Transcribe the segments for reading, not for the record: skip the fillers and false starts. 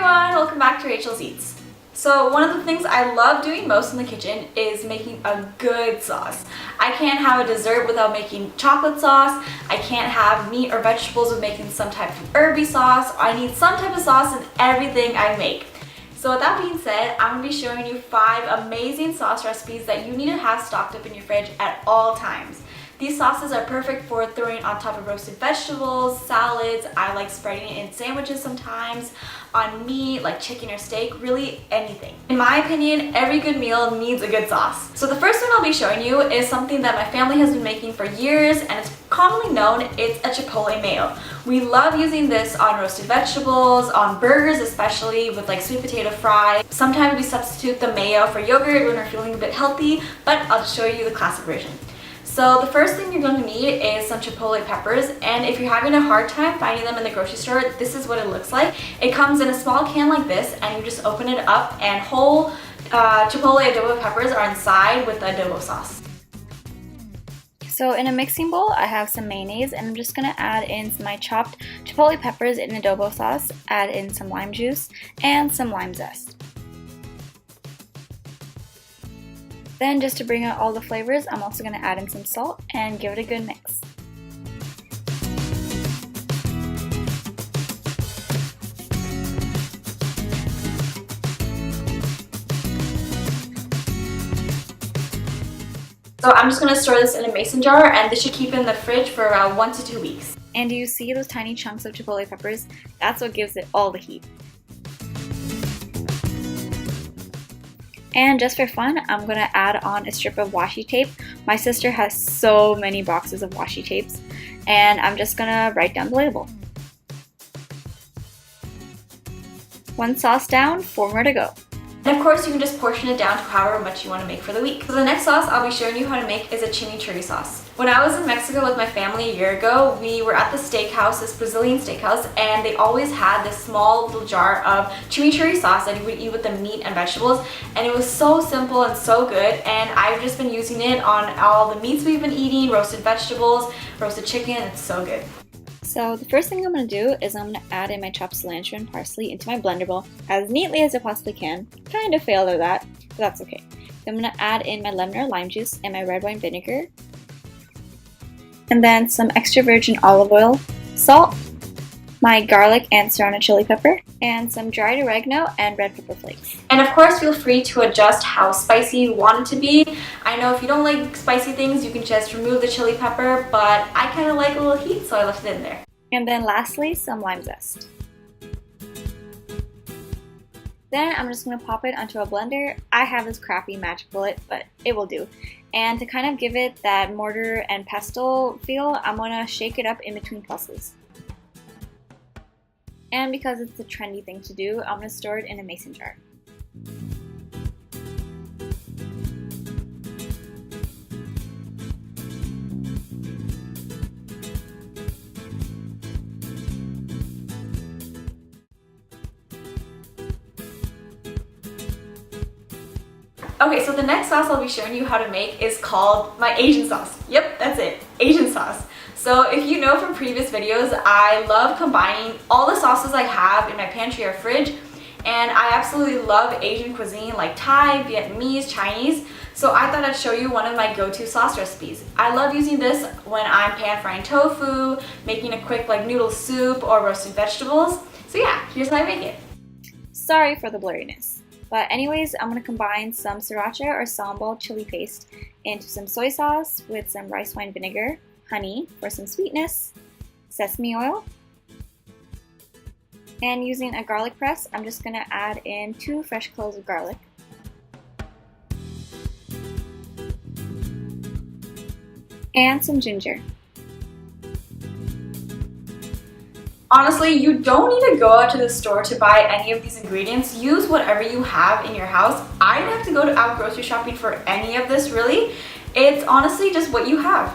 everyone, welcome back to Rachel's Eats. So one of the things I love doing most in the kitchen is making a good sauce. I can't have a dessert without making chocolate sauce. I can't have meat or vegetables without making some type of herby sauce. I need some type of sauce in everything I make. So with that being said, I'm going to be showing you 5 amazing sauce recipes that you need to have stocked up in your fridge at all times. These sauces are perfect for throwing on top of roasted vegetables, salads. I like spreading it in sandwiches sometimes, on meat like chicken or steak, really anything. In my opinion, every good meal needs a good sauce. So the first one I'll be showing you is something that my family has been making for years, and it's commonly known. It's a Chipotle mayo. We love using this on roasted vegetables, on burgers especially, with like sweet potato fry. Sometimes we substitute the mayo for yogurt when we're feeling a bit healthy, but I'll just show you the classic version. So the first thing you're going to need is some Chipotle peppers, and if you're having a hard time finding them in the grocery store, this is what it looks like. It comes in a small can like this, and you just open it up, and whole Chipotle adobo peppers are inside with the adobo sauce. So in a mixing bowl, I have some mayonnaise, and I'm just going to add in my chopped Chipotle peppers in adobo sauce, add in some lime juice, and some lime zest. Then just to bring out all the flavors, I'm also going to add in some salt and give it a good mix. So I'm just going to store this in a mason jar, and this should keep in the fridge for around 1 to 2 weeks. And do you see those tiny chunks of Chipotle peppers? That's what gives it all the heat. And just for fun, I'm going to add on a strip of washi tape. My sister has so many boxes of washi tapes, and I'm just going to write down the label. 1 sauce down, 4 more to go. And of course, you can just portion it down to however much you want to make for the week. So the next sauce I'll be showing you how to make is a chimichurri sauce. When I was in Mexico with my family a year ago, we were at the steakhouse, this Brazilian steakhouse, and they always had this small little jar of chimichurri sauce that you would eat with the meat and vegetables, and it was so simple and so good, and I've just been using it on all the meats we've been eating, roasted vegetables, roasted chicken. It's so good. So the first thing I'm going to do is I'm going to add in my chopped cilantro and parsley into my blender bowl as neatly as I possibly can. Kind of failed at that, but that's okay. Then I'm going to add in my lemon or lime juice and my red wine vinegar. And then some extra virgin olive oil, salt, my garlic and serrano chili pepper, and some dried oregano and red pepper flakes. And of course, feel free to adjust how spicy you want it to be. I know if you don't like spicy things, you can just remove the chili pepper, but I kind of like a little heat, so I left it in there. And then lastly, some lime zest. Then I'm just going to pop it onto a blender. I have this crappy magic bullet, but it will do. And to kind of give it that mortar and pestle feel, I'm going to shake it up in between pulses. And because it's the trendy thing to do, I'm going to store it in a mason jar. Okay, so the next sauce I'll be showing you how to make is called my Asian sauce. Yep, that's it, Asian sauce. So if you know from previous videos, I love combining all the sauces I have in my pantry or fridge, and I absolutely love Asian cuisine like Thai, Vietnamese, Chinese, so I thought I'd show you one of my go-to sauce recipes. I love using this when I'm pan frying tofu, making a quick like noodle soup, or roasted vegetables. So yeah, here's how I make it. Sorry for the blurriness. But anyways, I'm going to combine some sriracha or sambal chili paste into some soy sauce with some rice wine vinegar, honey for some sweetness, sesame oil, and using a garlic press, I'm just going to add in 2 fresh cloves of garlic, and some ginger. Honestly, you don't need to go out to the store to buy any of these ingredients. Use whatever you have in your house. I didn't have to go out grocery shopping for any of this, really. It's honestly just what you have.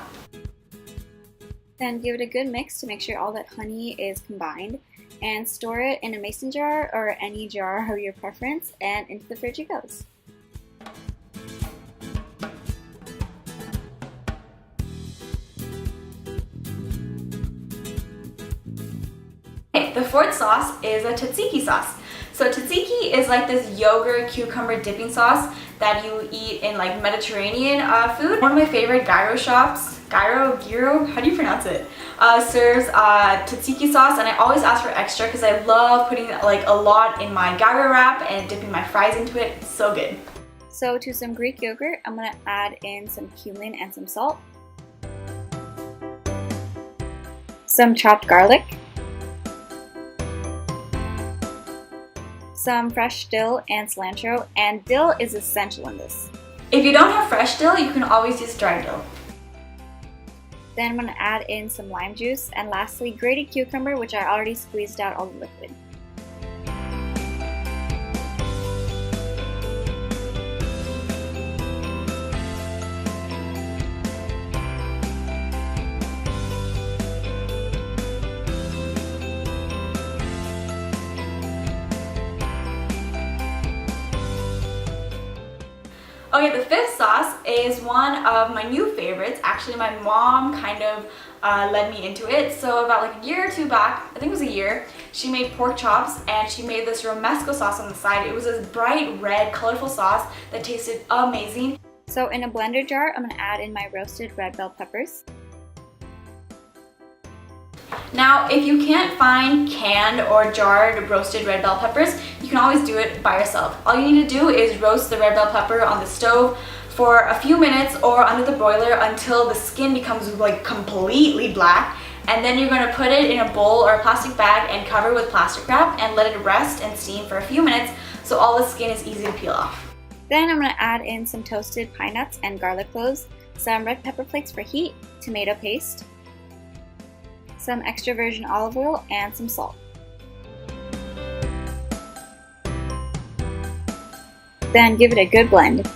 Then give it a good mix to make sure all that honey is combined, and store it in a mason jar or any jar of your preference, and into the fridge it goes. The fourth sauce is a tzatziki sauce. So tzatziki is like this yogurt cucumber dipping sauce that you eat in like Mediterranean food. One of my favorite gyro shops, gyro, how do you pronounce it? Serves tzatziki sauce, and I always ask for extra because I love putting like a lot in my gyro wrap and dipping my fries into it. It's so good. So to some Greek yogurt, I'm gonna add in some cumin and some salt, some chopped garlic, some fresh dill and cilantro, and dill is essential in this. If you don't have fresh dill, you can always use dry dill. Then I'm gonna add in some lime juice, and lastly grated cucumber, which I already squeezed out all the liquid. Okay, the fifth sauce is one of my new favorites. Actually, my mom kind of led me into it. So about like a year or two back, I think it was a year, she made pork chops and she made this romesco sauce on the side. It was this bright red, colorful sauce that tasted amazing. So in a blender jar, I'm gonna add in my roasted red bell peppers. Now, if you can't find canned or jarred roasted red bell peppers, you can always do it by yourself. All you need to do is roast the red bell pepper on the stove for a few minutes or under the broiler until the skin becomes like completely black. And then you're going to put it in a bowl or a plastic bag and cover with plastic wrap and let it rest and steam for a few minutes so all the skin is easy to peel off. Then I'm going to add in some toasted pine nuts and garlic cloves, some red pepper flakes for heat, tomato paste, some extra virgin olive oil, and some salt. Then give it a good blend.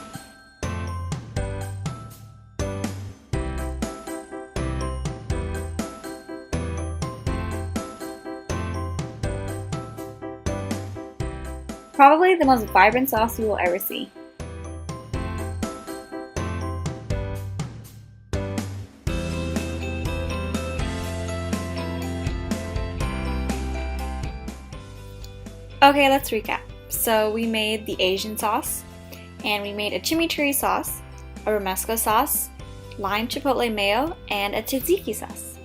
Probably the most vibrant sauce you will ever see. Okay, let's recap. So we made the Asian sauce, and we made a chimichurri sauce, a romesco sauce, lime chipotle mayo, and a tzatziki sauce.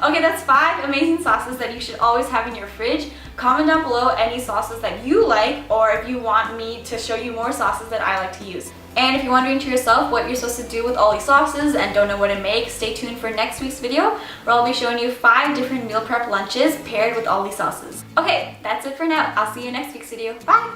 Okay, that's 5 amazing sauces that you should always have in your fridge. Comment down below any sauces that you like, or if you want me to show you more sauces that I like to use. And if you're wondering to yourself what you're supposed to do with all these sauces and don't know what to make, stay tuned for next week's video where I'll be showing you 5 different meal prep lunches paired with all these sauces. Okay, that's it for now. I'll see you in next week's video. Bye!